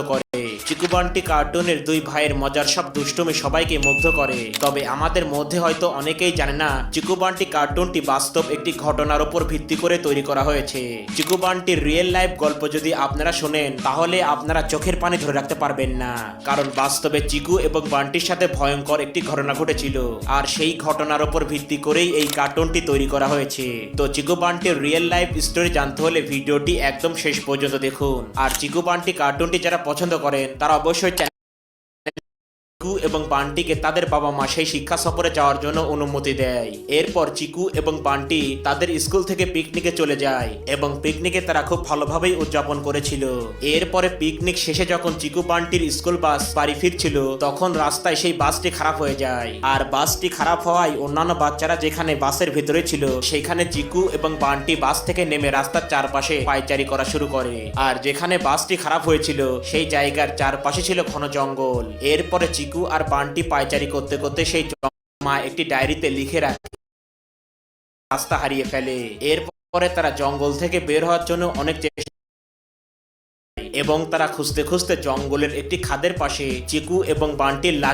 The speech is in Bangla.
করে। চিকু বান্টি কার্টুনের দুই ভাইয়ের মজার সব দুষ্টুমি সবাইকে মুগ্ধ করে। তবে আমাদের মধ্যে হয়তো অনেকেই জানে না চিকু বান্টি কার্টুনটি বাস্তব একটি ঘটনার উপর ভিত্তি করে তৈরি করা হয়েছে। চিকু বান্টির রিয়েল লাইফ গল্প যদি আপনারা শোনেন তাহলে আপনারা চোখের পানি ধরে রাখতে পারবেন না, কারণ বাস্তবে চিকু এবং বান্টির সাথে ভয়ঙ্কর একটি ঘটনা ঘটেছিল, আর সেই ঘটনার উপর ভিত্তি করেই এই কার্টুনটি তৈরি করা হয়েছে। তো চিকু বান্টির রিয়েল লাইফ স্টোরি জানতে হলে ভিডিওটি একদম শেষ পর্যন্ত দেখুন। আর চিকু বান্টি কার্টুনটি যারা পছন্দ করেন তারা অবশ্যই চিকু এবং বান্টিকে তাদের বাবা মা সেই শিক্ষা সফরে যাওয়ার জন্য অনুমতি দেয়। এরপর চিকু এবং বান্টি তাদের স্কুল থেকে পিকনিকে চলে যায় এবং পিকনিকে তারা খুব ভালোভাবেই উদযাপন করেছিল। এরপরে পিকনিক শেষে যখন চিকু বান্টির স্কুল বাস বাড়ি ফিরছিল তখন রাস্তায় সেই বাসটি খারাপ হয়ে যায়। আর বাসটি খারাপ হওয়ায় অন্যান্য বাচ্চারা যেখানে বাসের ভেতরে ছিল সেখানে চিকু এবং বান্টি বাস থেকে নেমে রাস্তার চারপাশে পায়চারি করা শুরু করে। আর যেখানে বাসটি খারাপ হয়েছিল সেই জায়গার চারপাশে ছিল ঘন জঙ্গল। এরপরে চিকু আর বান্টি পায়চারি করতে করতে সেই মা একটি ডায়েরিতে লিখে রাখে রাস্তা হারিয়ে ফেলে। এরপরে তারা জঙ্গল থেকে বের হওয়ার জন্য অনেক চেষ্টা এবং তারা খুঁজতে খুঁজতে জঙ্গলের একটি খাদের পাশে চিকু এবং বান্টির লাশ